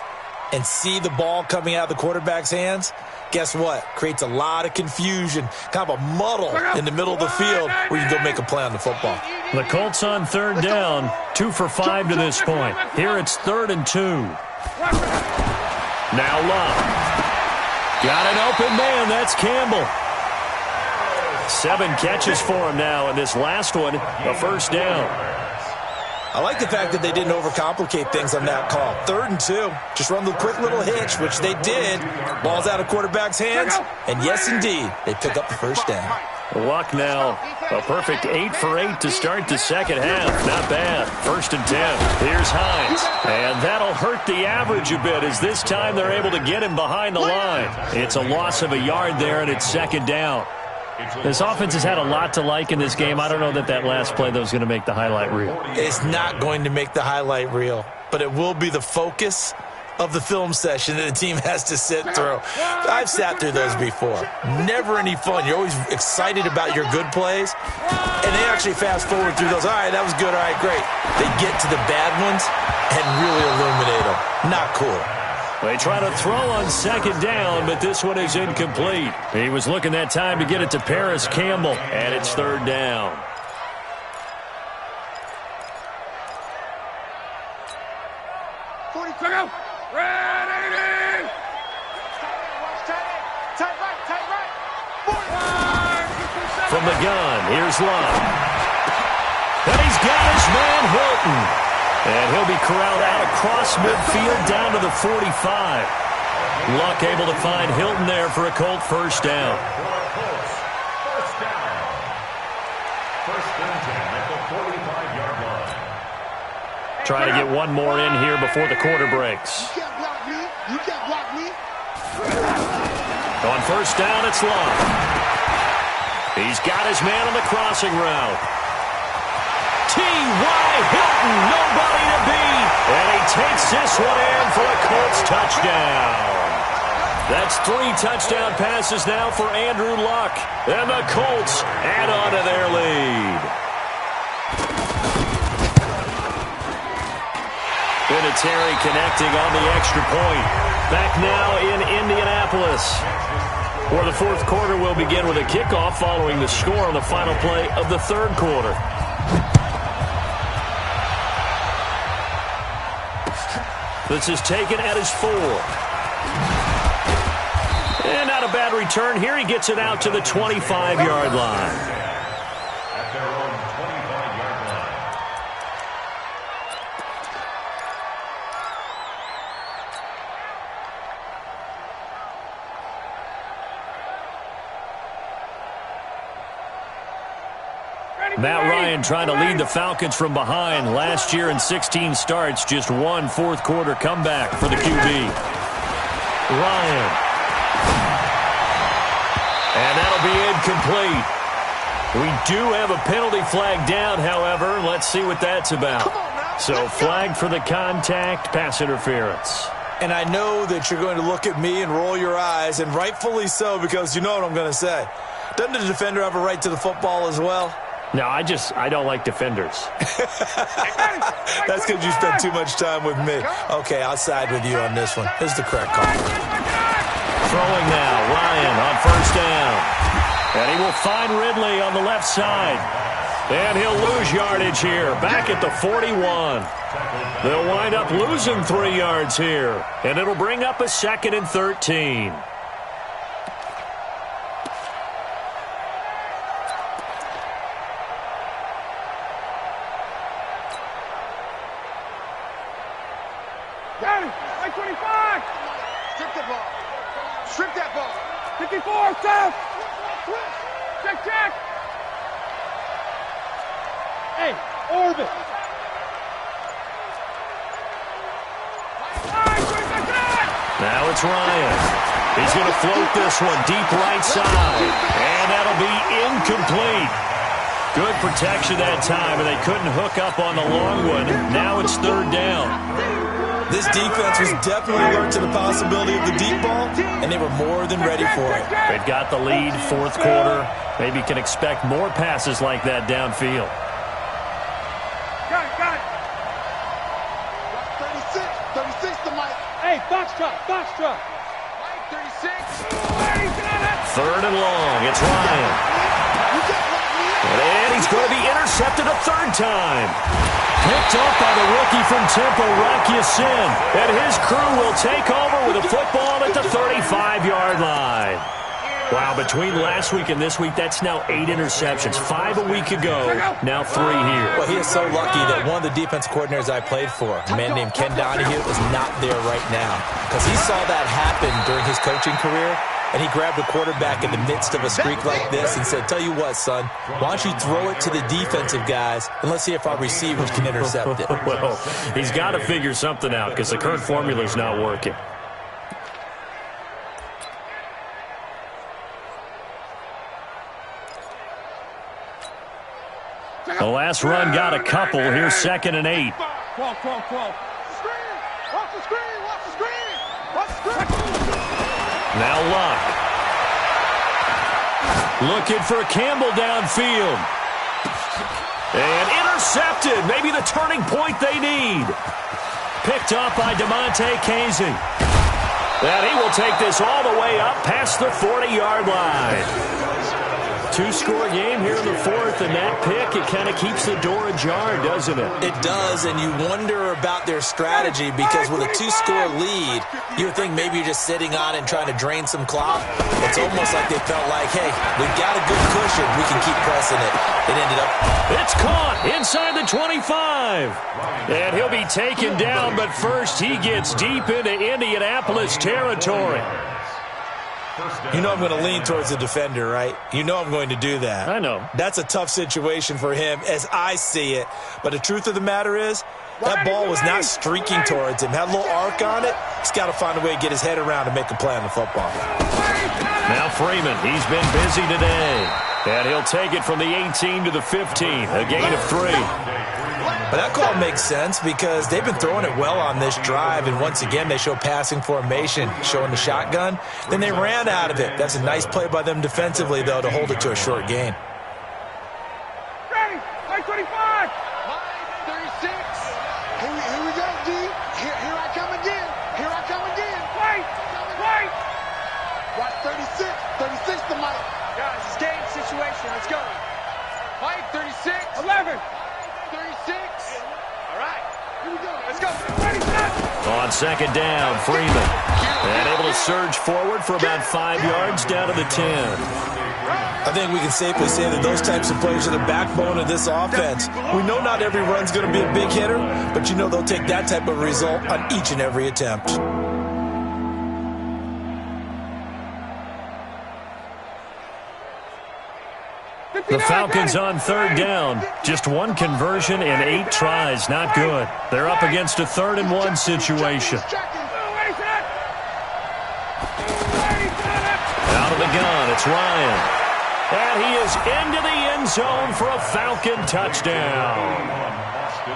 and see the ball coming out of the quarterback's hands, guess what? Creates a lot of confusion, kind of a muddle in the middle of the field where you can go make a play on the football. The Colts on third down, 2 for 5 to this point. Here it's 3rd and 2. Now Luck. Got an open man. That's Campbell. 7 catches for him now, and this last one, a first down. I like the fact that they didn't overcomplicate things on that call. 3rd and 2. Just run the quick little hitch, which they did. Ball's out of quarterback's hands, and yes, indeed, they pick up the first down. Luck now, a perfect 8 for 8 to start the second half. Not bad. 1st and 10. Here's Hines. And that'll hurt the average a bit, as this time they're able to get him behind the line. It's a loss of a yard there, and it's 2nd down. This offense has had a lot to like in this game. I don't know that last play, though, is going to make the highlight reel. It's not going to make the highlight reel, but it will be the focus of the film session that the team has to sit through. I've sat through those before. Never any fun. You're always excited about your good plays, and they actually fast forward through those. All right, that was good. All right, great. They get to the bad ones and really illuminate them. Not cool. They try to throw on 2nd down, but this one is incomplete. He was looking that time to get it to Paris Campbell, and it's 3rd down. From the gun, here's Luck. And he's got his man Hilton. And he'll be corralled out across midfield down to the 45. Luck able to find Hilton there for a Colt first down. First down. 1st and 10 at the 45-yard line. Try to get one more in here before the quarter breaks. You can't block me. You can't block me. On first down, it's Luck. He's got his man on the crossing route. T.Y. Hilton, nobody to beat. And he takes this one in for a Colts touchdown. That's 3 touchdown passes now for Andrew Luck. And the Colts add on to their lead. Vinatieri connecting on the extra point. Back now in Indianapolis, where the 4th quarter will begin with a kickoff following the score on the final play of the 3rd quarter. This is taken at his 4. And not a bad return here. He gets it out to the 25-yard line. At their own 25-yard line. Matt Ryan trying to lead the Falcons from behind. Last year in 16 starts, just 1 4th quarter comeback for the QB. Ryan. And that'll be incomplete. We do have a penalty flag down, however. Let's see what that's about. So flag for the contact, pass interference. And I know that you're going to look at me and roll your eyes, and rightfully so, because you know what I'm going to say. Doesn't the defender have a right to the football as well? No, I don't like defenders. That's because you spent too much time with me. Okay, I'll side with you on this one. Here's the correct call. Throwing now, Ryan on first down. And he will find Ridley on the left side. And he'll lose yardage here, back at the 41. They'll wind up losing 3 yards here. And it'll bring up a 2nd and 13. 20, like 25. Strip that ball. Strip that ball. 54, south. Check. Hey, orbit. Now it's Ryan. He's going to float this one deep right side. And that'll be incomplete. Good protection that time, and they couldn't hook up on the long one. Now it's third down. This defense was definitely alert to the possibility of the deep ball, and they were more than ready for it. They've got the lead, fourth quarter. Maybe can expect more passes like that downfield. Got it. 36 to Mike. Hey, box truck. Mike, 36. Third and long. It's Ryan. And he's going to be intercepted a third time. Picked up by the rookie from Temple, Rocky Sin. And his crew will take over with a football at the 35-yard line. Wow, between last week and this week, that's now 8 interceptions. 5 a week ago, now 3 here. Well, he is so lucky that one of the defense coordinators I played for, a man named Ken Donahue, is not there right now. Because he saw that happen during his coaching career, and he grabbed a quarterback in the midst of a streak like this and said, tell you what, son, why don't you throw it to the defensive guys, and let's see if our receivers can intercept it. Well, he's got to figure something out because the current formula's not working. The last run got a couple. Here's 2nd and 8. 12. Watch the screen. Now Luck. Looking for Campbell downfield. And intercepted. Maybe the turning point they need. Picked up by DeMonte Casey. And he will take this all the way up past the 40-yard line. 2-score game here in the fourth, and that pick, it kind of keeps the door ajar, doesn't it? It does, and you wonder about their strategy because with a 2-score lead, you would think maybe you're just sitting on and trying to drain some clock. It's almost like they felt like, hey, we've got a good cushion. We can keep pressing it. It ended up. It's caught inside the 25. And he'll be taken down, but first he gets deep into Indianapolis territory. You know I'm going to lean towards the defender, right? You know I'm going to do that. I know. That's a tough situation for him as I see it. But the truth of the matter is, that ball was not streaking towards him. Had a little arc on it. He's got to find a way to get his head around and make a play on the football. Now Freeman, he's been busy today. And he'll take it from the 18 to the 15, a gain of 3. But that call makes sense because they've been throwing it well on this drive, and once again they show passing formation, showing the shotgun. Then they ran out of it. That's a nice play by them defensively, though, to hold it to a short gain. Ready, like 25. 36. Here we go, D. Here I come again. Wait. Watch 36. 36 to Mike. Guys, it's game situation. Let's go. Mike, 36. 11. 36. All right. Here we go. Let's go. Ready, set. On 2nd down, Freeman. And able to surge forward for about 5 yards down to the 10. I think we can safely say that those types of players are the backbone of this offense. We know not every run's going to be a big hitter, but you know they'll take that type of result on each and every attempt. The Falcons on 3rd down. Just 1 conversion in 8 tries. Not good. They're up against a 3rd and 1 situation. Out of the gun, it's Ryan. And he is into the end zone for a Falcon touchdown.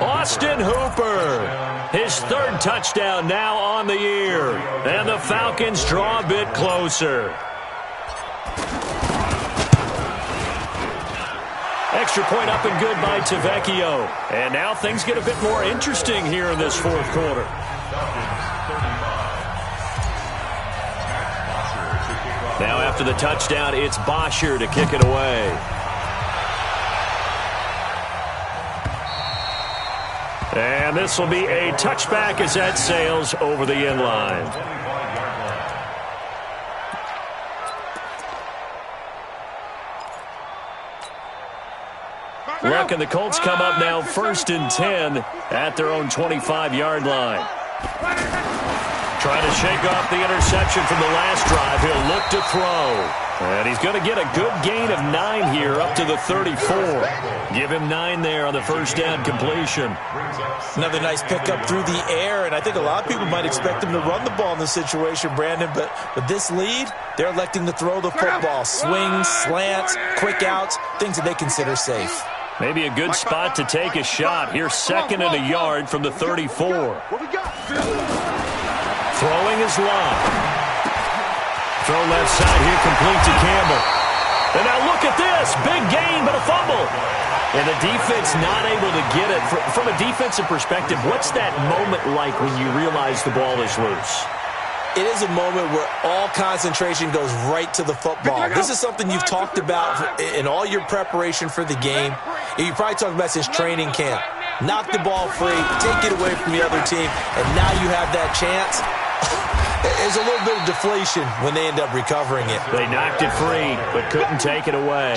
Austin Hooper, his 3rd touchdown now on the year. And the Falcons draw a bit closer. Extra point up and good by Tavecchio. And now things get a bit more interesting here in this fourth quarter. Now after the touchdown, it's Bosher to kick it away. And this will be a touchback as that sails over the end line. Luck and the Colts come up now 1st and 10 at their own 25-yard line. Trying to shake off the interception from the last drive. He'll look to throw. And he's going to get a good gain of 9 here up to the 34. Give him 9 there on the first down completion. Another nice pickup through the air, and I think a lot of people might expect him to run the ball in this situation, Brandon, but with this lead, they're electing to throw the football. Swings, slants, quick outs, things that they consider safe. Maybe a good spot to take a shot. Here's 2nd and a yard from the 34. Throwing is Love. Throw left side here, complete to Campbell. And now look at this. Big gain, but a fumble. And the defense not able to get it. From a defensive perspective, what's that moment like when you realize the ball is loose? It is a moment where all concentration goes right to the football. This is something you've talked about in all your preparation for the game. You probably talked about since training camp. Knock the ball free, take it away from the other team, and now you have that chance. There's a little bit of deflation when they end up recovering it. They knocked it free, but couldn't take it away.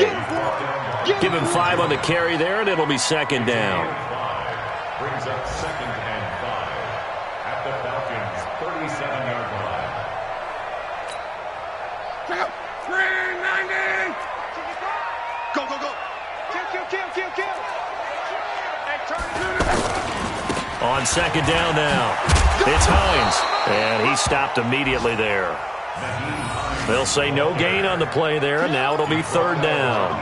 Give him 5 on the carry there, and it'll be 2nd down. Brings up 2nd and 5 at the Falcons' 37-yard line. 390. Go, go, go. Kill. And turn. On 2nd down now. It's Hines, and he stopped immediately there. They'll say no gain on the play there, and now it'll be 3rd down.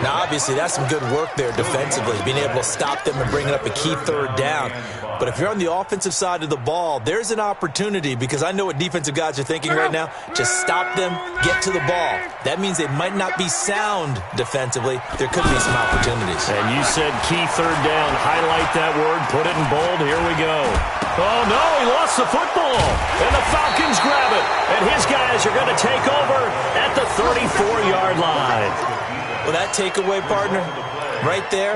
Now, obviously, that's some good work there defensively, being able to stop them and bringing up a key 3rd down. But if you're on the offensive side of the ball, there's an opportunity, because I know what defensive guys are thinking right now. Just stop them, get to the ball. That means they might not be sound defensively. There could be some opportunities. And you said key 3rd down. Highlight that word, put it in bold. Here we go. Oh, no, he lost the football. And the Falcons grab it. And his guys are going to take over at the 34-yard line. Well, that takeaway, partner, right there,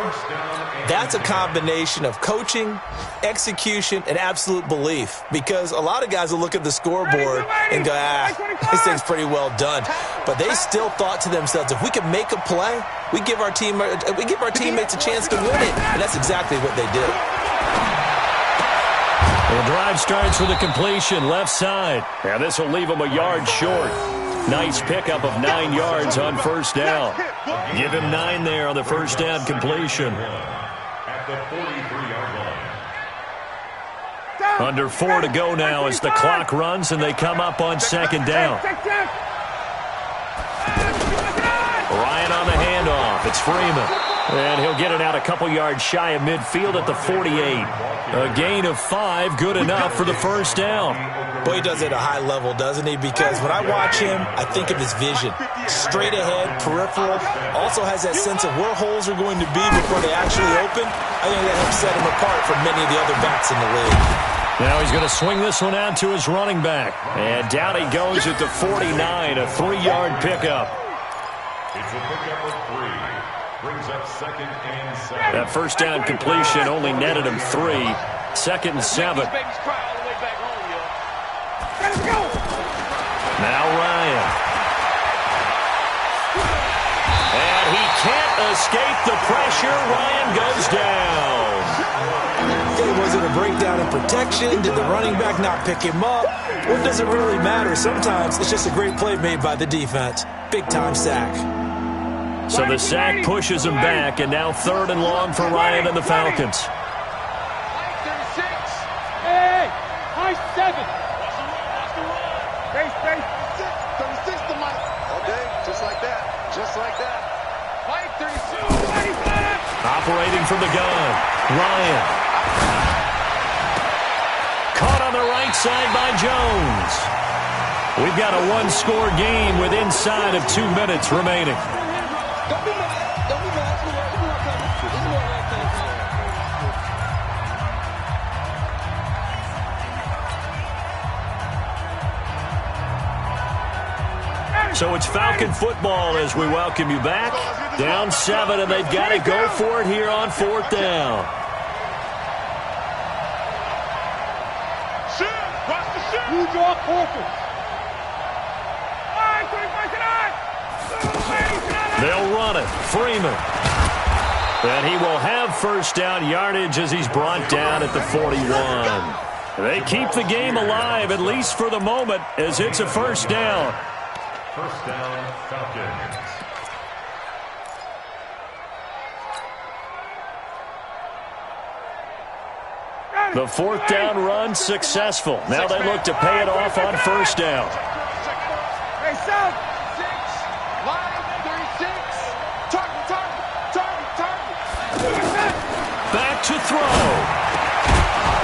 that's a combination of coaching, execution, and absolute belief. Because a lot of guys will look at the scoreboard and go, this thing's pretty well done. But they still thought to themselves, if we can make a play, we give our teammates a chance to win it. And that's exactly what they did. The drive starts with a completion left side. Now this will leave them a yard short. Nice pickup of 9 yards on 1st down. Give him 9 there on the 1st down completion. At the 43-yard line. Under 4 to go now as the clock runs and they come up on 2nd down. Ryan on the handoff. It's Freeman. And he'll get it out a couple yards shy of midfield at the 48. A gain of 5, good enough for the 1st down. Boy, he does it at a high level, doesn't he? Because when I watch him, I think of his vision. Straight ahead, peripheral. Also has that sense of where holes are going to be before they actually open. I think that helps set him apart from many of the other backs in the league. Now he's going to swing this one out to his running back. And down he goes at the 49, a 3-yard pickup. It's a pickup of 3. Brings up 2nd and 7. That 1st down completion only netted him 3. 2nd and 7. Now Ryan. And he can't escape the pressure. Ryan goes down. Was it a breakdown in protection? Did the running back not pick him up? What does it really matter? Sometimes it's just a great play made by the defense. Big-time sack. So the sack pushes him back, and now 3rd and long for Ryan and the Falcons. Hey, high 7. Base. 36 to Mike. Okay, just like that. Mike, 32. Operating from the gun, Ryan. Caught on the right side by Jones. We've got a 1-score game with inside of 2 minutes remaining. Don't be mad. So it's Falcon football as we welcome you back. Down 7, and they've got to go for it here on 4th down. You draw quarters. They'll run it. Freeman. And he will have 1st down yardage as he's brought down at the 41. They keep the game alive, at least for the moment, as it's a first down. First down, Falcons. The fourth down run successful. Now they look to pay it off on first down. Hey, South. 6, line 36. Target. Back to throw.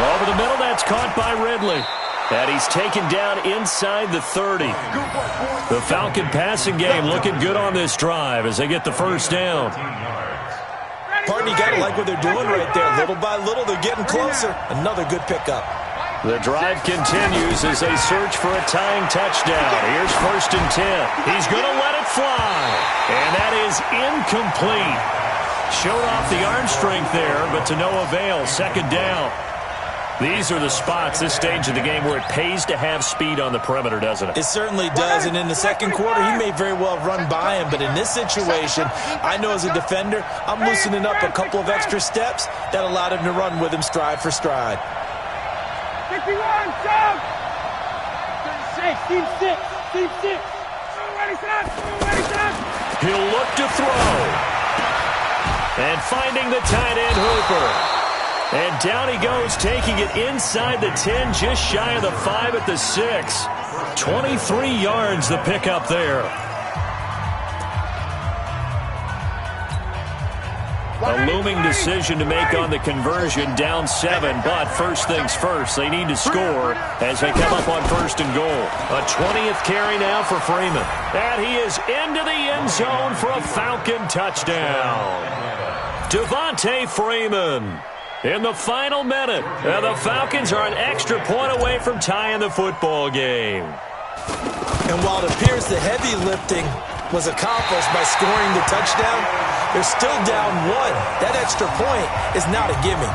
Over the middle, that's caught by Ridley. And he's taken down inside the 30. The Falcon passing game looking good on this drive as they get the first down. Pardon, you got to like what they're doing right there. Little by little, they're getting closer. Another good pickup. The drive continues as they search for a tying touchdown. Here's first and 10. He's going to let it fly. And that is incomplete. Showed off the arm strength there, but to no avail. Second down. These are the spots, this stage of the game, where it pays to have speed on the perimeter, doesn't it? It certainly does, and in the second quarter, he may very well run by him, but in this situation, I know as a defender, I'm loosening up a couple of extra steps that allowed him to run with him stride for stride. 51, South. 36, team 6, team 6. Ready, set. He'll look to throw. And finding the tight end, Hooper. And down he goes, taking it inside the 10, just shy of the 5 at the 6. 23 yards the pickup there. A looming decision to make on the conversion, down 7. But first things first, they need to score as they come up on first and goal. A 20th carry now for Freeman. And he is into the end zone for a Falcon touchdown. Devontae Freeman. In the final minute, the Falcons are an extra point away from tying the football game. And while it appears the heavy lifting was accomplished by scoring the touchdown, they're still down 1. That extra point is not a gimme.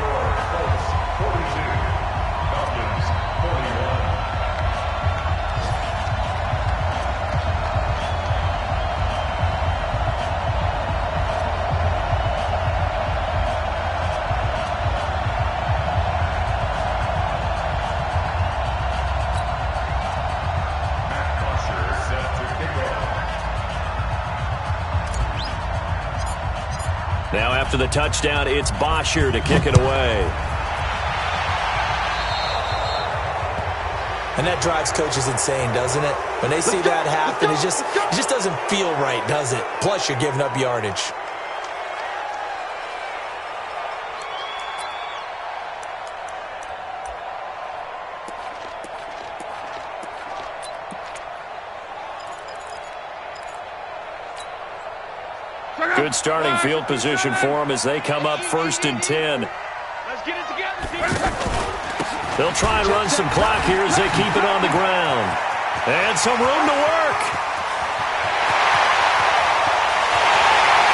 Now after the touchdown, it's Bosher to kick it away. And that drives coaches insane, doesn't it? When they see that happen, it just doesn't feel right, does it? Plus, you're giving up yardage. Good starting field position for them as they come up first and 10. Let's get it together. They'll try and run some clock here as they keep it on the ground. And some room to work.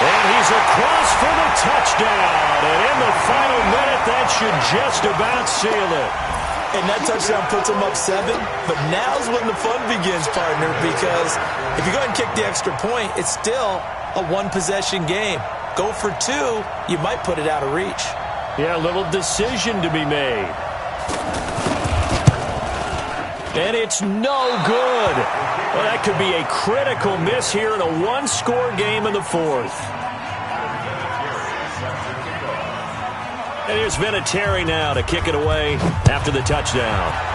And he's across for the touchdown. And in the final minute, that should just about seal it. And that touchdown puts them up 7. But now's when the fun begins, partner, because if you go ahead and kick the extra point, it's still a one-possession game. Go for 2, you might put it out of reach. Yeah, a little decision to be made. And it's no good. Well, that could be a critical miss here in a one-score game in the fourth. And there's been a Terry now to kick it away after the touchdown.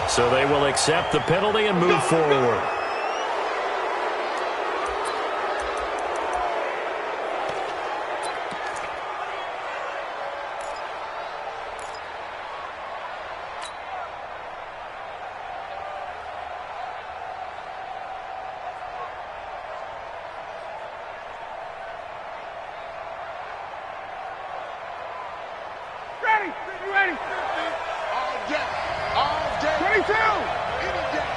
So they will accept the penalty and move forward. Ready. All day. 22. Any day.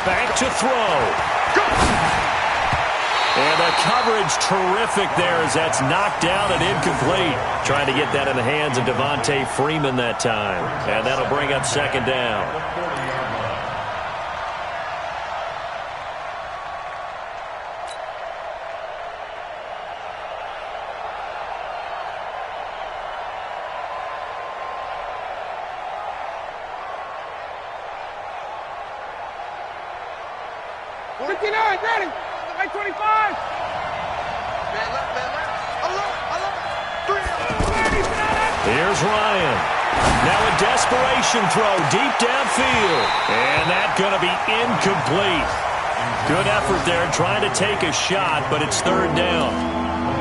Back to throw. And the coverage terrific there as that's knocked down and incomplete. Trying to get that in the hands of Devontae Freeman that time. And that'll bring up second down. 59, ready. Right 25. Man left, man left. Alert. 3. Here's Ryan. Now a desperation throw deep downfield. And that's going to be incomplete. Good effort there trying to take a shot, but it's third down.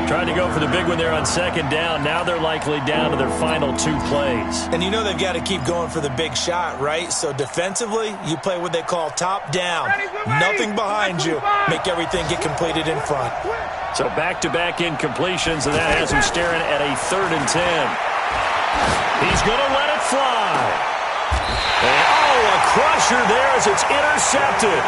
Tried to go for the big one there on second down. Now they're likely down to their final 2 plays. And you know they've got to keep going for the big shot, right? So defensively, you play what they call top down. Nothing behind you. Make everything get completed in front. So back-to-back incompletions, and that has him staring at a 3rd and 10. He's going to let it fly. And, a crusher there as it's intercepted.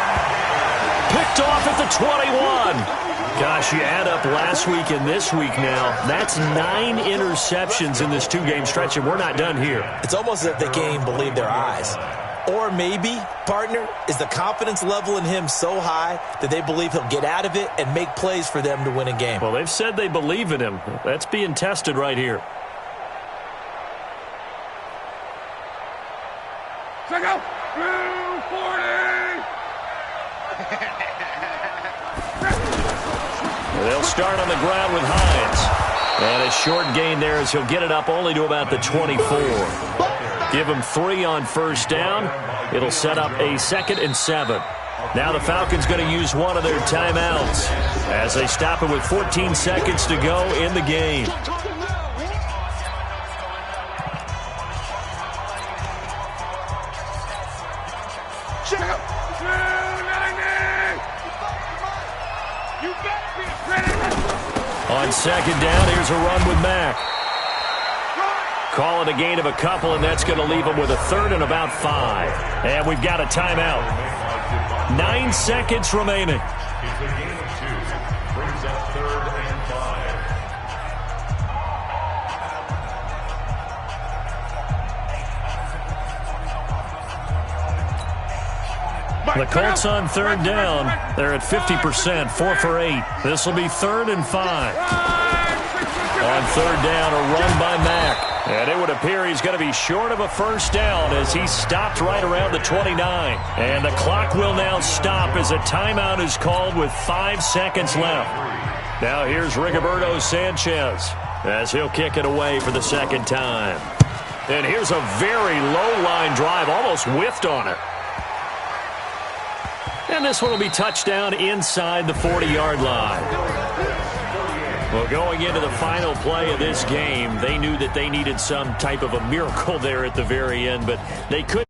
Picked off at the 21. Gosh, you add up last week and this week now, that's 9 interceptions in this 2-game stretch, and we're not done here. It's almost as if they can't even believe their eyes. Or maybe, partner, is the confidence level in him so high that they believe he'll get out of it and make plays for them to win a game. Well, they've said they believe in him. That's being tested right here. Check out. 40. They'll start on the ground with Hines. And a short gain there as he'll get it up only to about the 24. Give him 3 on first down. It'll set up a 2nd and 7. Now the Falcons going to use one of their timeouts as they stop it with 14 seconds to go in the game. Check out. 290. You better be ready. On second down, here's a run with Mack. Call it a gain of a couple, and that's going to leave them with a 3rd and about 5. And we've got a timeout. 9 seconds remaining. It's a gain of 2. Brings up 3rd and 5. The Colts on 3rd down. They're at 50%, 4 for 8. This will be 3rd and 5. On 3rd down, a run by Mack. And it would appear he's going to be short of a first down as he stopped right around the 29. And the clock will now stop as a timeout is called with 5 seconds left. Now here's Rigoberto Sanchez as he'll kick it away for the 2nd time. And here's a very low line drive, almost whiffed on it. And this one will be touchdown inside the 40-yard line. Well, going into the final play of this game, they knew that they needed some type of a miracle there at the very end, but they couldn't